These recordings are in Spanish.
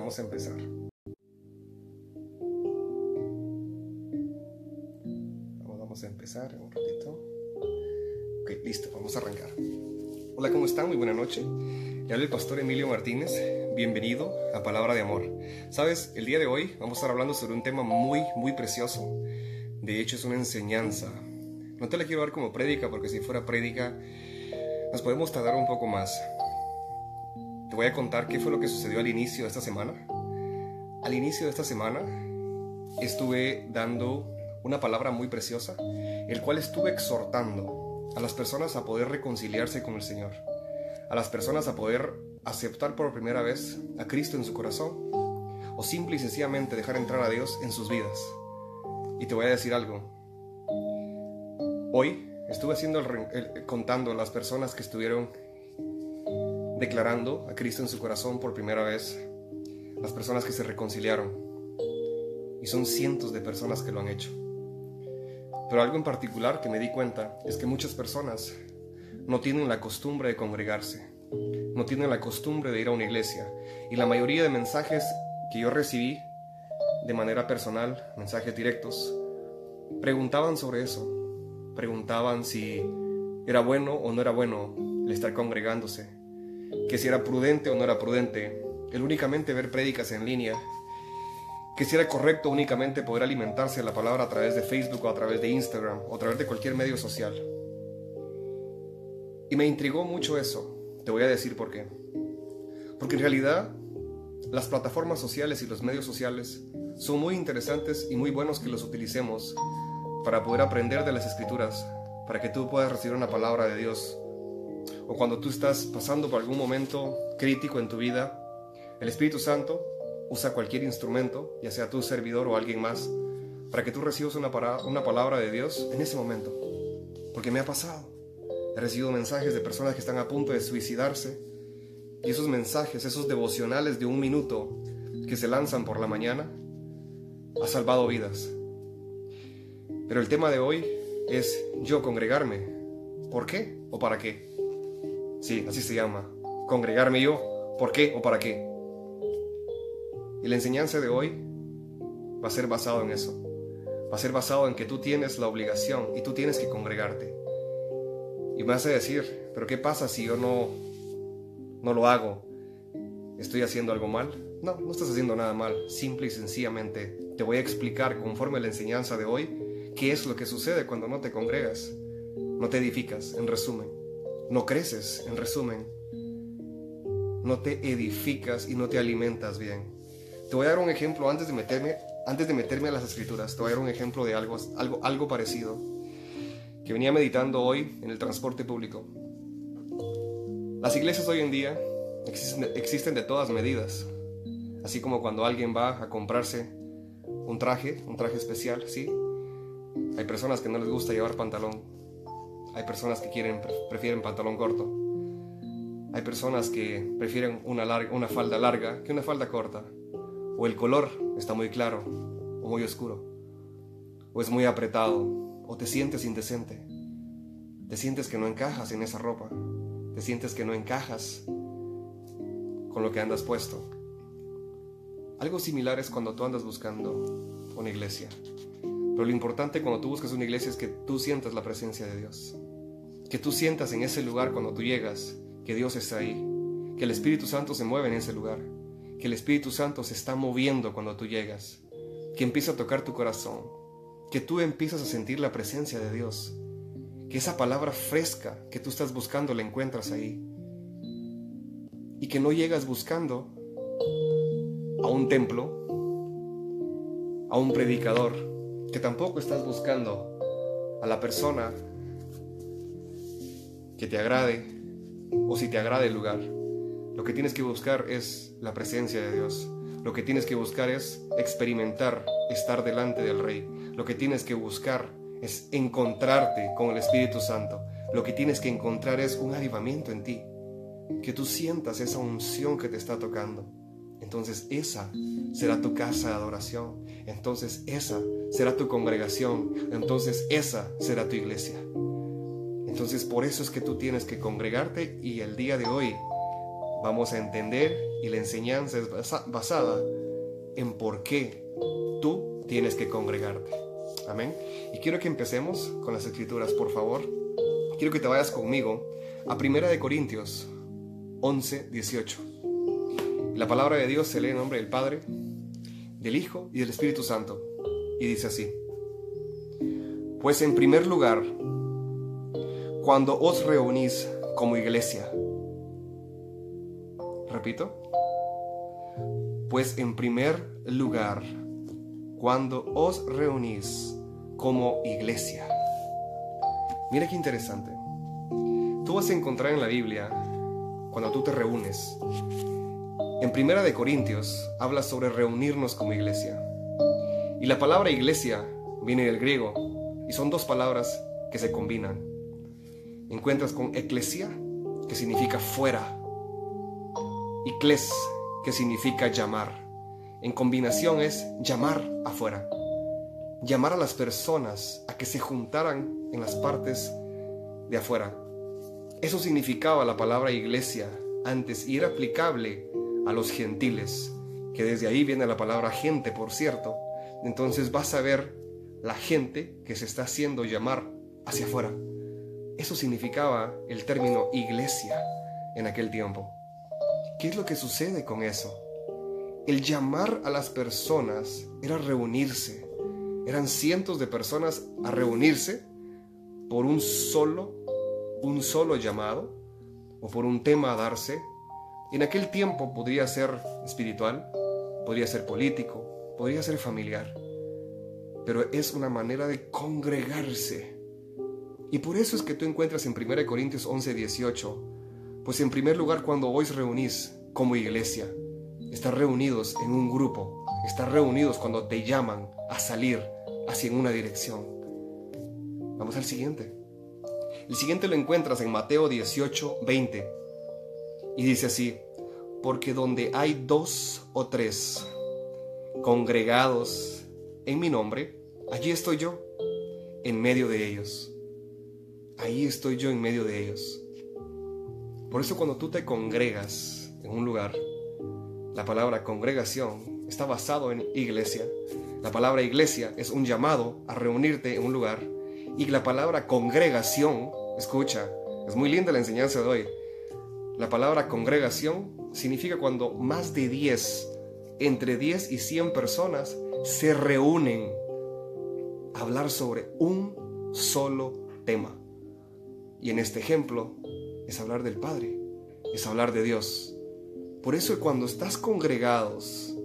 vamos a empezar. Vamos a empezar un ratito. Ok, listo, vamos a arrancar. Hola, ¿cómo están? Muy buena noche. Le habla el pastor Emilio Martínez. Bienvenido a Palabra de Amor. Sabes, el día de hoy vamos a estar hablando sobre un tema muy precioso. De hecho, es una enseñanza. No te la quiero dar como prédica, porque si fuera prédica nos podemos tardar un poco más. Te voy a contar qué fue lo que sucedió al inicio de esta semana. Al inicio de esta semana estuve dando una palabra muy preciosa, el cual estuve exhortando a las personas a poder reconciliarse con el Señor, a las personas a poder aceptar por primera vez a Cristo en su corazón, o simple y sencillamente dejar entrar a Dios en sus vidas. Y te voy a decir algo. Hoy estuve contando a las personas que estuvieron declarando a Cristo en su corazón por primera vez, las personas que se reconciliaron, y son cientos de personas que lo han hecho. Pero algo en particular que me di cuenta es que muchas personas no tienen la costumbre de congregarse, no tienen la costumbre de ir a una iglesia, y la mayoría de mensajes que yo recibí de manera personal, mensajes directos, preguntaban sobre eso, preguntaban si era bueno o no era bueno el estar congregándose, que si era prudente o no era prudente el únicamente ver prédicas en línea, que si era correcto únicamente poder alimentarse de la palabra a través de Facebook o a través de Instagram o a través de cualquier medio social. Y me intrigó mucho eso. Te voy a decir por qué. Porque en realidad las plataformas sociales y los medios sociales son muy interesantes y muy buenos que los utilicemos para poder aprender de las Escrituras, para que tú puedas recibir una palabra de Dios. O cuando tú estás pasando por algún momento crítico en tu vida, el Espíritu Santo usa cualquier instrumento, ya sea tu servidor o alguien más, para que tú recibas una palabra de Dios en ese momento. Porque me ha pasado. He recibido mensajes de personas que están a punto de suicidarse, y esos mensajes, esos devocionales de 1 minuto que se lanzan por la mañana, ha salvado vidas. Pero el tema de hoy es yo congregarme. ¿Por qué o para qué? Sí, así se llama. Congregarme yo. ¿Por qué o para qué? Y la enseñanza de hoy va a ser basado en eso. Va a ser basado en que tú tienes la obligación y tú tienes que congregarte. Y me vas a decir, ¿pero qué pasa si yo no lo hago? ¿Estoy haciendo algo mal? No, no estás haciendo nada mal. Simple y sencillamente te voy a explicar conforme a la enseñanza de hoy qué es lo que sucede cuando no te congregas. No te edificas, en resumen. No creces, en resumen. No te edificas y no te alimentas bien. Te voy a dar un ejemplo antes de meterme a las Escrituras. Te voy a dar un ejemplo de algo parecido que venía meditando hoy en el transporte público. Las iglesias hoy en día existen de todas medidas. Así como cuando alguien va a comprarse un traje especial, ¿sí? Hay personas que no les gusta llevar pantalón. Hay personas que prefieren pantalón corto. Hay personas que prefieren una falda larga que una falda corta. O el color está muy claro o muy oscuro. O es muy apretado. O te sientes indecente. Te sientes que no encajas en esa ropa. Te sientes que no encajas con lo que andas puesto. Algo similar es cuando tú andas buscando una iglesia. Pero lo importante cuando tú buscas una iglesia es que tú sientas la presencia de Dios. Que tú sientas en ese lugar cuando tú llegas que Dios está ahí. Que el Espíritu Santo se mueve en ese lugar. Que el Espíritu Santo se está moviendo cuando tú llegas. Que empieza a tocar tu corazón. Que tú empiezas a sentir la presencia de Dios. Que esa palabra fresca que tú estás buscando la encuentras ahí. Y que no llegas buscando a un templo, a un predicador. Que tampoco estás buscando a la persona que te agrade o si te agrade el lugar. Lo que tienes que buscar es la presencia de Dios. Lo que tienes que buscar es experimentar, estar delante del Rey. Lo que tienes que buscar es encontrarte con el Espíritu Santo. Lo que tienes que encontrar es un avivamiento en ti. Que tú sientas esa unción que te está tocando. Entonces esa será tu casa de adoración. Entonces esa será tu congregación. Entonces esa será tu iglesia. Entonces por eso es que tú tienes que congregarte, y el día de hoy vamos a entender y la enseñanza es basada en por qué tú tienes que congregarte. Amén. Y quiero que empecemos con las escrituras, por favor. Quiero que te vayas conmigo a 1 Corintios 11, 18. La palabra de Dios se lee en nombre del Padre, del Hijo y del Espíritu Santo. Y dice así: pues en primer lugar, cuando os reunís como iglesia. Repito. Pues en primer lugar, cuando os reunís como iglesia. Mira qué interesante. Tú vas a encontrar en la Biblia, cuando tú te reúnes, en 1 Corintios habla sobre reunirnos como iglesia. Y la palabra iglesia viene del griego y son dos palabras que se combinan. Encuentras con eclesia, que significa fuera, y kles, que significa llamar. En combinación es llamar afuera. Llamar a las personas a que se juntaran en las partes de afuera. Eso significaba la palabra iglesia antes y era aplicable a los gentiles, que desde ahí viene la palabra gente, por cierto. Entonces vas a ver la gente que se está haciendo llamar hacia afuera. Eso significaba el término iglesia en aquel tiempo. ¿Qué es lo que sucede con eso? El llamar a las personas era reunirse. Eran cientos de personas a reunirse por un solo llamado o por un tema a darse. En aquel tiempo podría ser espiritual, podría ser político, podría ser familiar, pero es una manera de congregarse. Y por eso es que tú encuentras en 1 Corintios 11, 18, pues en primer lugar cuando os reunís como iglesia, estar reunidos en un grupo, estar reunidos cuando te llaman a salir hacia una dirección. Vamos al siguiente. El siguiente lo encuentras en Mateo 18, 20. Y dice así: porque donde hay 2 o 3 congregados en mi nombre, allí estoy yo en medio de ellos. Ahí estoy yo en medio de ellos. Por eso cuando tú te congregas en un lugar, la palabra congregación está basado en iglesia. La palabra iglesia es un llamado a reunirte en un lugar. Y la palabra congregación, escucha, es muy linda la enseñanza de hoy. La palabra congregación significa cuando más de 10, entre 10 y 100 personas se reúnen a hablar sobre un solo tema. Y en este ejemplo es hablar del Padre, es hablar de Dios. Por eso cuando estás congregados,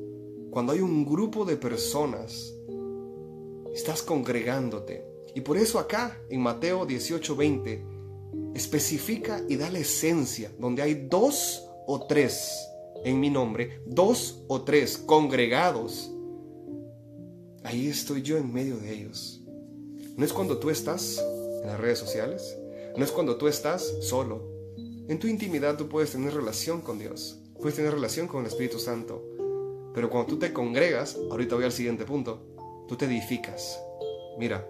cuando hay un grupo de personas, estás congregándote. Y por eso acá en Mateo 18:20 especifica y da la esencia, donde hay 2 o 3 en mi nombre, 2 o 3 congregados, ahí estoy yo en medio de ellos. No es cuando tú estás en las redes sociales, no es cuando tú estás solo. En tu intimidad tú puedes tener relación con Dios, puedes tener relación con el Espíritu Santo, pero cuando tú te congregas, ahorita voy al siguiente punto, tú te edificas. Mira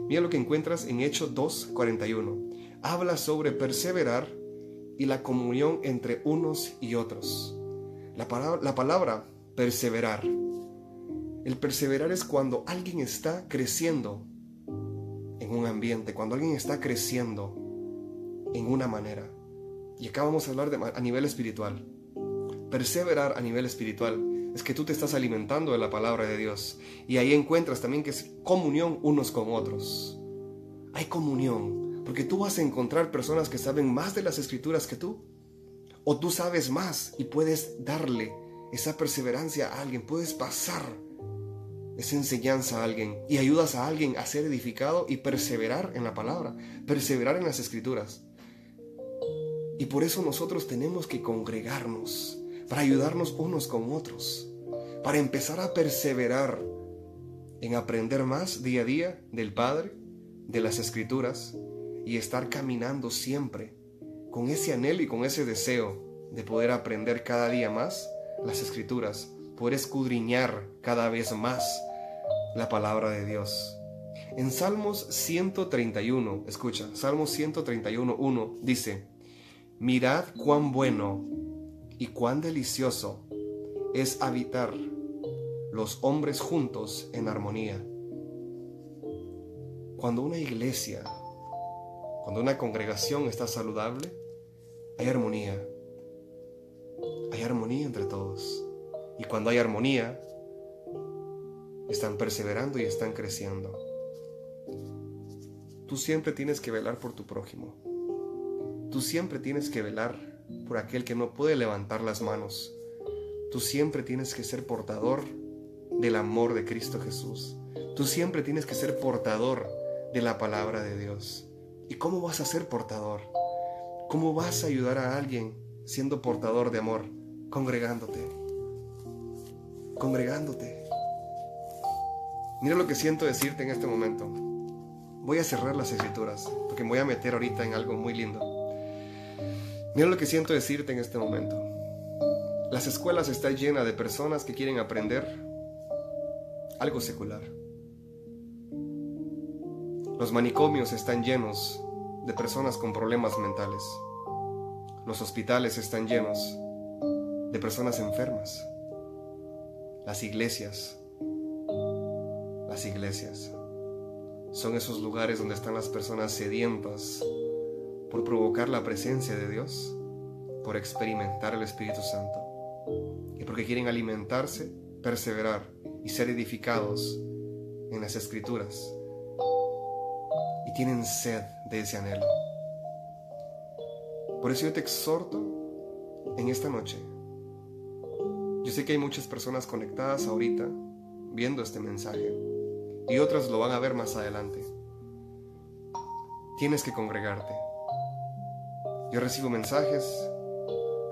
lo que encuentras en Hechos 2:41. Habla sobre perseverar y la comunión entre unos y otros. La palabra perseverar. El perseverar es cuando alguien está creciendo en un ambiente, cuando alguien está creciendo en una manera. Y acá vamos a hablar a nivel espiritual. Perseverar a nivel espiritual es que tú te estás alimentando de la palabra de Dios. Y ahí encuentras también que es comunión unos con otros. Hay comunión, porque tú vas a encontrar personas que saben más de las escrituras que tú. O tú sabes más y puedes darle esa perseverancia a alguien. Puedes pasar esa enseñanza a alguien y ayudas a alguien a ser edificado y perseverar en la palabra, perseverar en las escrituras. Y por eso nosotros tenemos que congregarnos, para ayudarnos unos con otros, para empezar a perseverar en aprender más día a día del Padre, de las Escrituras, y estar caminando siempre con ese anhelo y con ese deseo de poder aprender cada día más las Escrituras, poder escudriñar cada vez más la palabra de Dios. En Salmos 131, escucha, Salmos 131:1 dice: mirad cuán bueno y cuán delicioso es habitar los hombres juntos en armonía. Cuando una iglesia, cuando una congregación está saludable, hay armonía. Hay armonía entre todos. Y cuando hay armonía, están perseverando y están creciendo. Tú siempre tienes que velar por tu prójimo. Tú siempre tienes que velar por aquel que no puede levantar las manos. Tú siempre tienes que ser portador del amor de Cristo Jesús. Tú siempre tienes que ser portador de la palabra de Dios. ¿Y cómo vas a ser portador? ¿Cómo vas a ayudar a alguien siendo portador de amor? Congregándote. Congregándote. Mira lo que siento decirte en este momento. Voy a cerrar las escrituras porque me voy a meter ahorita en algo muy lindo. Mira lo que siento decirte en este momento. Las escuelas están llenas de personas que quieren aprender algo secular. Los manicomios están llenos de personas con problemas mentales. Los hospitales están llenos de personas enfermas. Las iglesias son esos lugares donde están las personas sedientas por provocar la presencia de Dios, por experimentar el Espíritu Santo y porque quieren alimentarse, perseverar y ser edificados en las Escrituras y tienen sed de ese anhelo. Por eso yo te exhorto en esta noche. Yo sé que hay muchas personas conectadas ahorita viendo este mensaje y otras lo van a ver más adelante. Tienes que congregarte. Yo recibo mensajes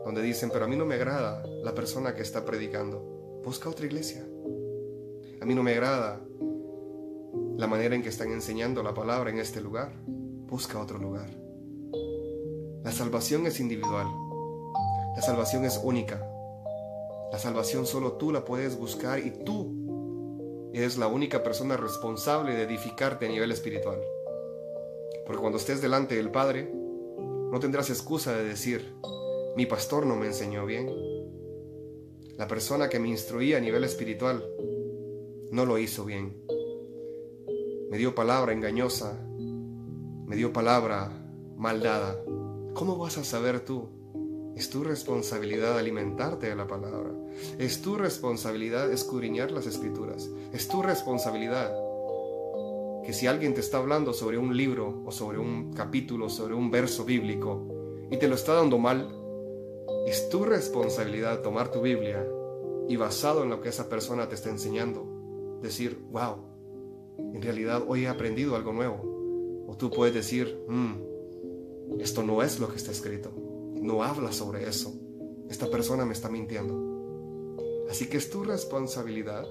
donde dicen, pero a mí no me agrada la persona que está predicando. Busca otra iglesia. A mí no me agrada la manera en que están enseñando la palabra en este lugar. Busca otro lugar. La salvación es individual. La salvación es única. La salvación solo tú la puedes buscar y tú eres la única persona responsable de edificarte a nivel espiritual. Porque cuando estés delante del Padre, no tendrás excusa de decir, mi pastor no me enseñó bien. La persona que me instruía a nivel espiritual no lo hizo bien. Me dio palabra engañosa, me dio palabra mal dada. ¿Cómo vas a saber tú? Es tu responsabilidad alimentarte de la palabra. Es tu responsabilidad escudriñar las Escrituras. Es tu responsabilidad que si alguien te está hablando sobre un libro o sobre un capítulo, sobre un verso bíblico y te lo está dando mal, es tu responsabilidad tomar tu Biblia y basado en lo que esa persona te está enseñando, decir, wow, en realidad hoy he aprendido algo nuevo. O tú puedes decir, esto no es lo que está escrito. No habla sobre eso. Esta persona me está mintiendo. Así que es tu responsabilidad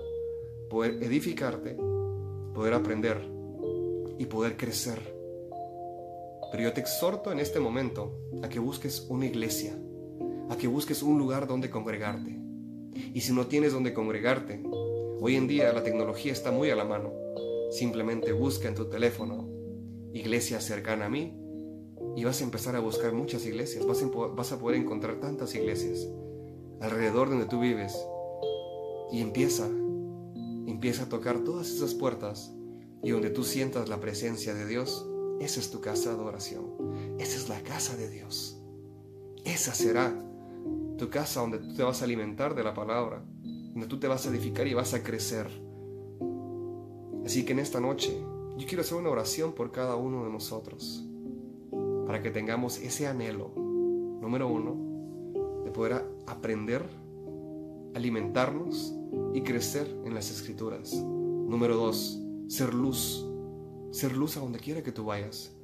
poder edificarte, poder aprender y poder crecer. Pero yo te exhorto en este momento a que busques una iglesia, a que busques un lugar donde congregarte. Y si no tienes donde congregarte, hoy en día la tecnología está muy a la mano. Simplemente busca en tu teléfono iglesia cercana a mí y vas a empezar a buscar muchas iglesias. Vas a poder encontrar tantas iglesias alrededor donde tú vives y empieza a tocar todas esas puertas y donde tú sientas la presencia de Dios, esa es tu casa de adoración. Esa es la casa de Dios. Esa será tu casa donde tú te vas a alimentar de la palabra, donde tú te vas a edificar y vas a crecer. Así que en esta noche yo quiero hacer una oración por cada uno de nosotros para que tengamos ese anhelo, número 1, de poder aprender, alimentarnos y crecer en las Escrituras. Número 2, ser luz a donde quiera que tú vayas.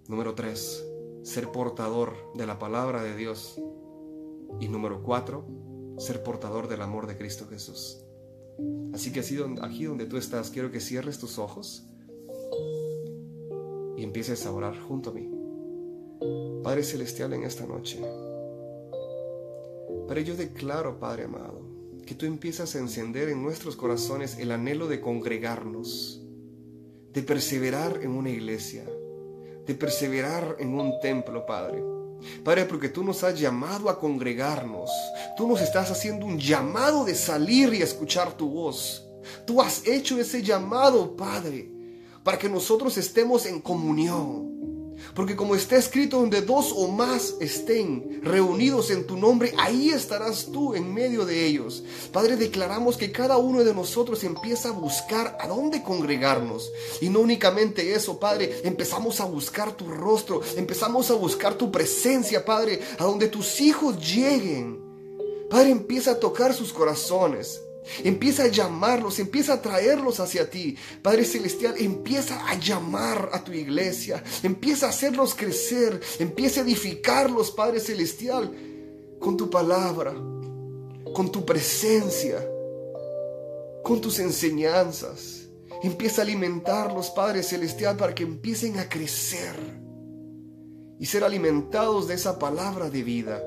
Número 3, ser portador de la palabra de Dios. Y número 4, ser portador del amor de Cristo Jesús. Así que aquí donde tú estás, quiero que cierres tus ojos y empieces a orar junto a mí. Padre Celestial, en esta noche, Padre, yo declaro, Padre amado, que tú empiezas a encender en nuestros corazones el anhelo de congregarnos, de perseverar en una iglesia, de perseverar en un templo, Padre, Padre, porque tú nos has llamado a congregarnos. Tú nos estás haciendo un llamado de salir y escuchar tu voz. Tú has hecho ese llamado, Padre, para que nosotros estemos en comunión. Porque como está escrito, donde dos o más estén reunidos en tu nombre, ahí estarás tú en medio de ellos. Padre, declaramos que cada uno de nosotros empieza a buscar a dónde congregarnos. Y no únicamente eso, Padre, empezamos a buscar tu rostro, empezamos a buscar tu presencia, Padre, a donde tus hijos lleguen. Padre, empieza a tocar sus corazones. Empieza a llamarlos, empieza a traerlos hacia ti. Padre Celestial, empieza a llamar a tu iglesia, empieza a hacerlos crecer, empieza a edificarlos, Padre Celestial, con tu palabra, con tu presencia, con tus enseñanzas. Empieza a alimentarlos, Padre Celestial, para que empiecen a crecer y ser alimentados de esa palabra de vida.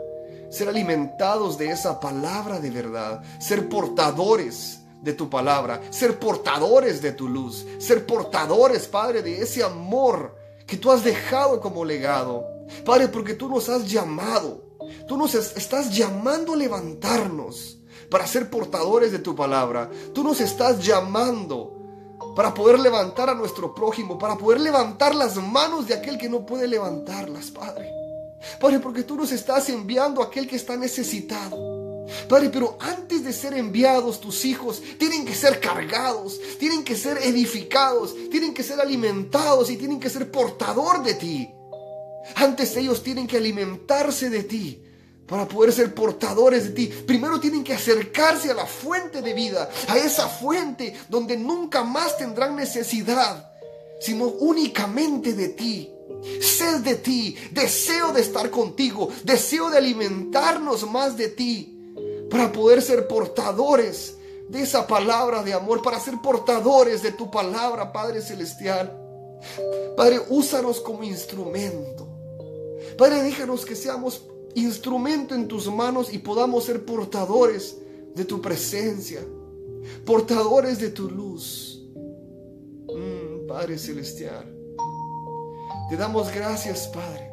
Ser alimentados de esa palabra de verdad, ser portadores de tu palabra, ser portadores de tu luz, ser portadores, Padre, de ese amor que tú has dejado como legado. Padre, porque tú nos has llamado, tú nos estás llamando a levantarnos para ser portadores de tu palabra. Tú nos estás llamando para poder levantar a nuestro prójimo, para poder levantar las manos de aquel que no puede levantarlas, Padre. Padre, porque tú nos estás enviando a aquel que está necesitado. Padre, pero antes de ser enviados, tus hijos tienen que ser cargados, tienen que ser edificados, tienen que ser alimentados y tienen que ser portador de ti. Antes ellos tienen que alimentarse de ti para poder ser portadores de ti. Primero tienen que acercarse a la fuente de vida, a esa fuente donde nunca más tendrán necesidad, sino únicamente de ti. Sed de ti, deseo de estar contigo, deseo de alimentarnos más de ti, para poder ser portadores de esa palabra de amor, para ser portadores de tu palabra, Padre Celestial. Padre, úsanos como instrumento. Padre, déjanos que seamos instrumento en tus manos y podamos ser portadores de tu presencia, portadores de tu luz. Padre Celestial, te damos gracias, Padre,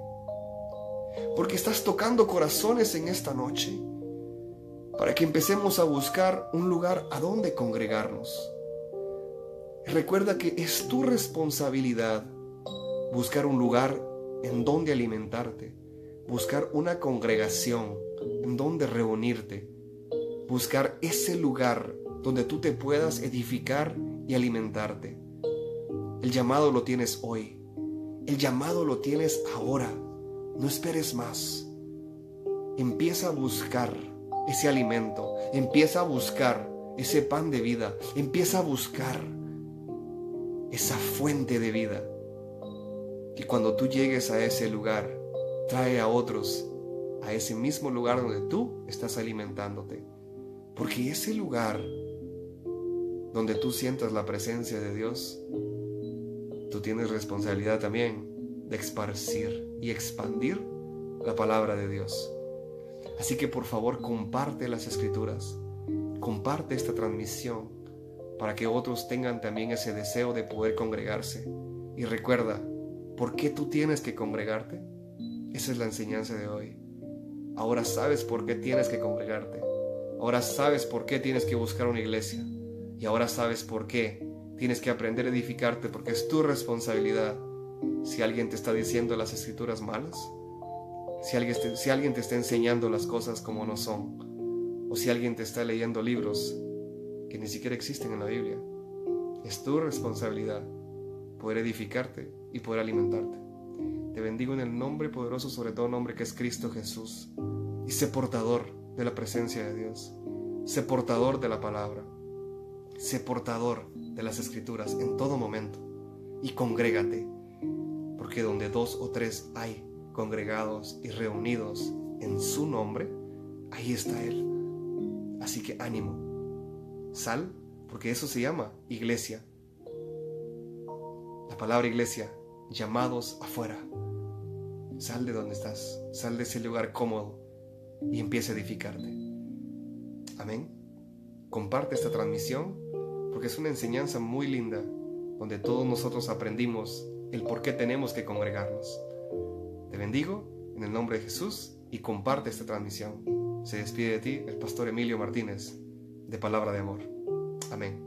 porque estás tocando corazones en esta noche, para que empecemos a buscar un lugar a donde congregarnos. Recuerda que es tu responsabilidad buscar un lugar en donde alimentarte, buscar una congregación en donde reunirte, buscar ese lugar donde tú te puedas edificar y alimentarte. El llamado lo tienes hoy. El llamado lo tienes ahora. No esperes más. Empieza a buscar ese alimento. Empieza a buscar ese pan de vida. Empieza a buscar esa fuente de vida. Y cuando tú llegues a ese lugar, trae a otros a ese mismo lugar donde tú estás alimentándote. Porque ese lugar donde tú sientas la presencia de Dios, tú tienes responsabilidad también de esparcir y expandir la palabra de Dios. Así que por favor, comparte las escrituras, comparte esta transmisión para que otros tengan también ese deseo de poder congregarse. Y recuerda, ¿por qué tú tienes que congregarte? Esa es la enseñanza de hoy. Ahora sabes por qué tienes que congregarte. Ahora sabes por qué tienes que buscar una iglesia. Y ahora sabes por qué tienes que aprender a edificarte, porque es tu responsabilidad. Si alguien te está diciendo las escrituras malas, si alguien te está enseñando las cosas como no son, o si alguien te está leyendo libros que ni siquiera existen en la Biblia, es tu responsabilidad poder edificarte y poder alimentarte. Te bendigo en el nombre poderoso sobre todo nombre, que es Cristo Jesús, y sé portador de la presencia de Dios, sé portador de la palabra, sé portador de las escrituras en todo momento, y congrégate, porque donde 2 o 3 hay congregados y reunidos en su nombre, ahí está Él. Así que ánimo, sal, porque eso se llama iglesia. La palabra iglesia, llamados afuera. Sal de donde estás, sal de ese lugar cómodo y empieza a edificarte. Amén. Comparte esta transmisión, porque es una enseñanza muy linda, donde todos nosotros aprendimos el por qué tenemos que congregarnos. Te bendigo en el nombre de Jesús y comparte esta transmisión. Se despide de ti el pastor Emilio Martínez, de Palabra de Amor. Amén.